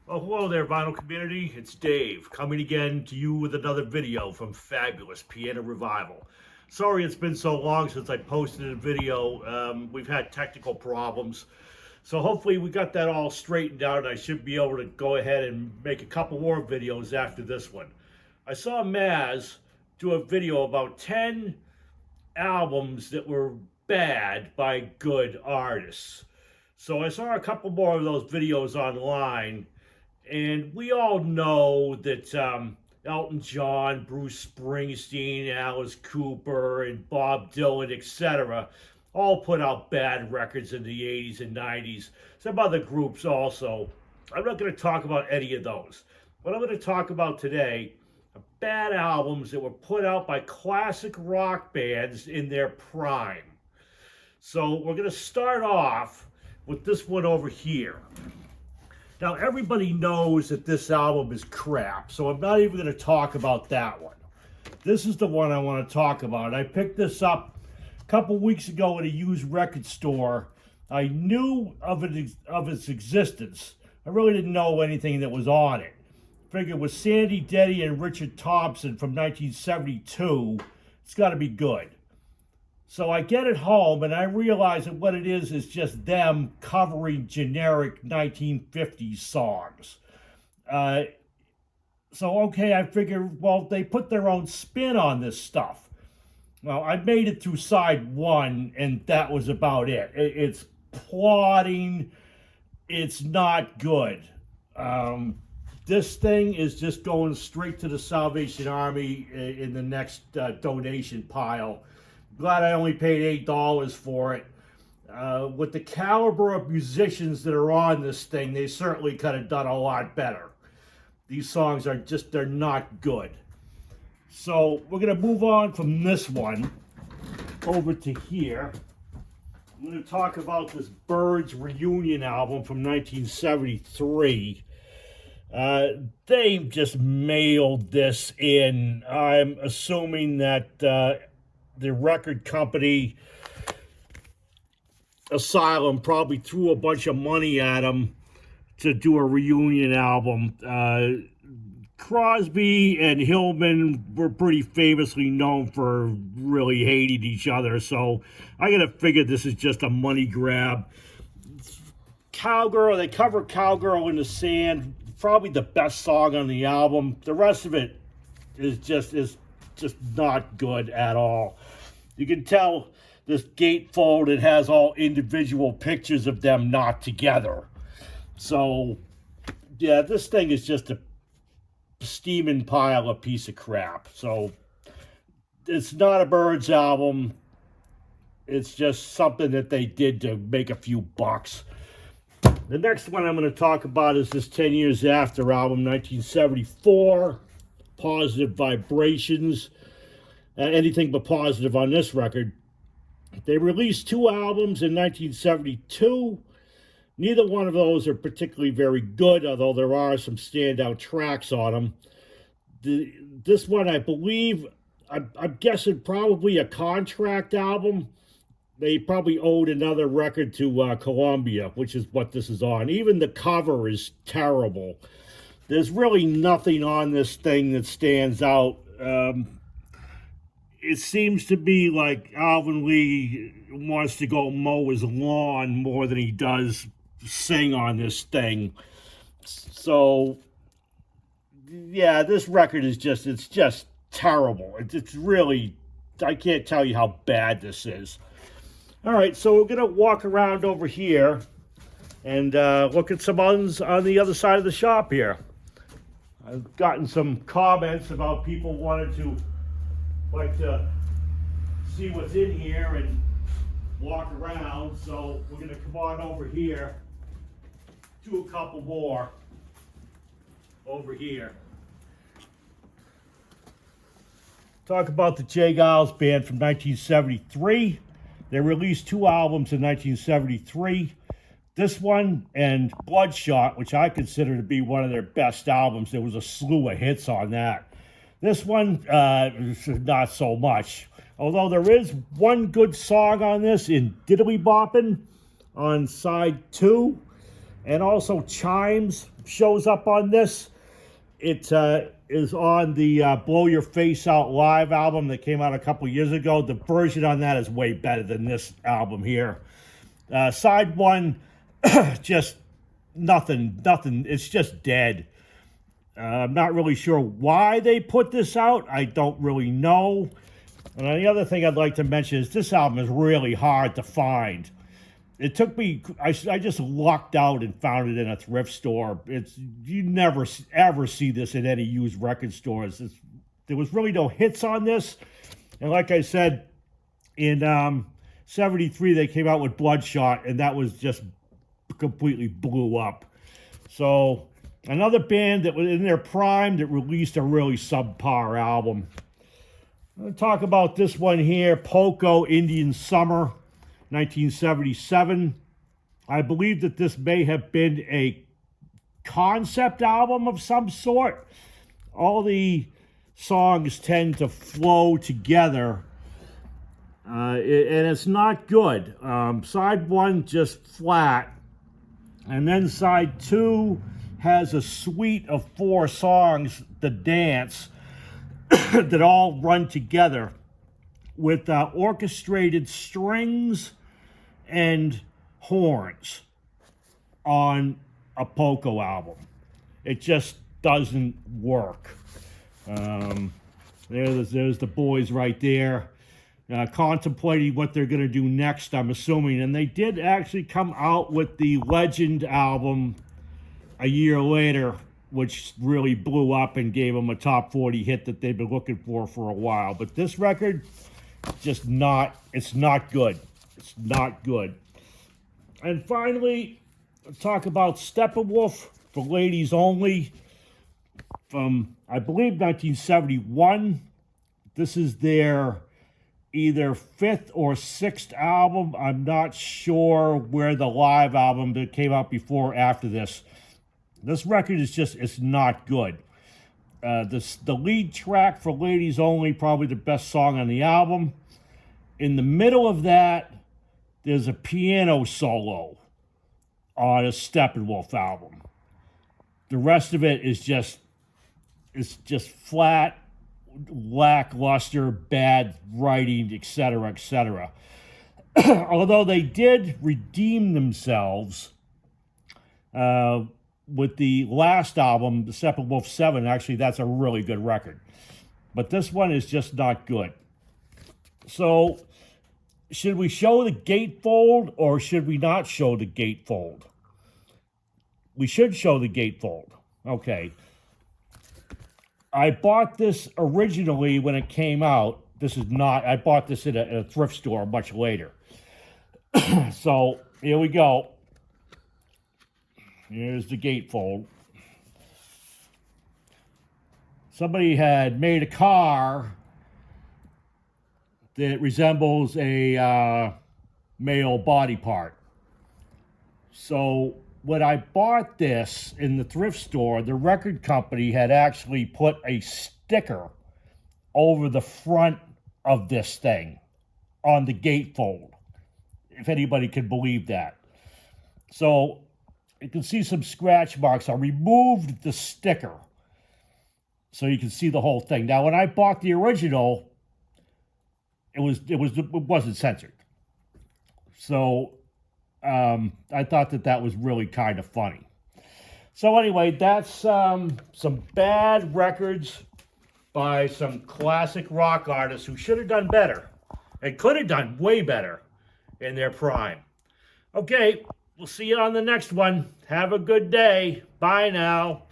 Well, hello there, vinyl community. It's Dave coming again to you with another video from Fabulous Piano Revival. Sorry it's been so long since I posted a video. We've had technical problems. So hopefully we got that all straightened out and I should be able to go ahead and make a couple more videos after this one. I saw Mazz do a video about 10 albums that were bad by good artists. So I saw a couple more of those videos online. And we all know that Elton John, Bruce Springsteen, Alice Cooper, and Bob Dylan, etc., all put out bad records in the 80s and 90s. Some other groups also. I'm not going to talk about any of those. What I'm going to talk about today are bad albums that were put out by classic rock bands in their prime. So we're going to start off with this one over here. Now, everybody knows that this album is crap, so I'm not even going to talk about that one. This is the one I want to talk about. I picked this up a couple weeks ago at a used record store. I knew of its existence. I really didn't know anything that was on it. Figured with Sandy Denny and Richard Thompson from 1972, it's got to be good. So I get it home and I realize that what it is just them covering generic 1950s songs. Okay, I figured, well, they put their own spin on this stuff. Well, I made it through side one and that was about it. It's plodding. It's not good. This thing is just going straight to the Salvation Army in the next donation pile. Glad I only paid $8 for it. With the caliber of musicians that are on this thing, they certainly could have done a lot better. These songs are just, they're not good. So we're going to move on from this one over to here. I'm going to talk about this Byrds Reunion album from 1973. They just mailed this in. I'm assuming that the record company Asylum probably threw a bunch of money at them to do a reunion album. Crosby and Hillman were pretty famously known for really hating each other, so I gotta figure this is just a money grab. Cowgirl, they cover Cowgirl in the Sand, probably the best song on the album. The rest of it is just not good at all. You can tell this gatefold, it has all individual pictures of them not together. So, yeah, this thing is just a steaming pile of piece of crap. So, it's not a Byrds album. It's just something that they did to make a few bucks. The next one I'm going to talk about is this 10 Years After album, 1974, Positive Vibrations. Anything but positive on this record. They released 2 albums in 1972. Neither one of those are particularly very good, although there are some standout tracks on them. This one, I believe, I'm guessing probably a contract album. They probably owed another record to Columbia, which is what this is on. Even the cover is terrible. There's really nothing on this thing that stands out. It seems to be like Alvin Lee wants to go mow his lawn more than he does sing on this thing. So, yeah, this record is it's just terrible. It's really, I can't tell you how bad this is. All right, so we're going to walk around over here and look at some others on the other side of the shop here. I've gotten some comments about people wanting to see what's in here and walk around, so we're going to come on over here, do a couple more over here. Talk about the J. Giles Band from 1973. They released 2 albums in 1973. This one and Bloodshot, which I consider to be one of their best albums. There was a slew of hits on that. This one, not so much. Although there is one good song on this in Diddly Boppin' on side 2. And also Chimes shows up on this. It is on the Blow Your Face Out live album that came out a couple years ago. The version on that is way better than this album here. Side 1, just nothing. It's just dead. I'm not really sure why they put this out. I don't really know. And the other thing I'd like to mention is this album is really hard to find. It took me, I just lucked out and found it in a thrift store. You never ever see this in any used record stores. There was really no hits on this. And like I said, in 73 they came out with Bloodshot, and that was just completely blew up. So another band that was in their prime that released a really subpar album. I'm going to talk about this one here, Poco, Indian Summer, 1977. I believe that this may have been a concept album of some sort. All the songs tend to flow together, and it's not good. Side 1 just flat, and then side 2 has a suite of 4 songs, The Dance, that all run together with orchestrated strings and horns on a Poco album. It just doesn't work. There's the boys right there, contemplating what they're going to do next, I'm assuming. And they did actually come out with the Legend album a year later, which really blew up and gave them a top 40 hit that they've been looking for a while. But this record, it's not good. It's not good. And finally, let's talk about Steppenwolf for Ladies Only from, I believe, 1971. This is their either 5th or 6th album. I'm not sure where the live album that came out before or after this. This record is just, it's not good. The lead track for Ladies Only, probably the best song on the album. In the middle of that, there's a piano solo on a Steppenwolf album. The rest of it is just, it's just flat, lackluster, bad writing, etc., etc. Although they did redeem themselves with the last album, the Steppenwolf 7, actually, that's a really good record. But this one is just not good. So, should we show the gatefold or should we not show the gatefold? We should show the gatefold. Okay. I bought this originally when it came out. This is not, I bought this in a thrift store much later. So, here we go. Here's the gatefold. Somebody had made a car that resembles a male body part. So when I bought this in the thrift store, the record company had actually put a sticker over the front of this thing on the gatefold, if anybody could believe that. So you can see some scratch marks. I removed the sticker so you can see the whole thing. Now, when I bought the original, it wasn't censored. So I thought that was really kind of funny. So anyway, that's some bad records by some classic rock artists who should have done better and could have done way better in their prime. Okay, we'll see you on the next one. Have a good day. Bye now.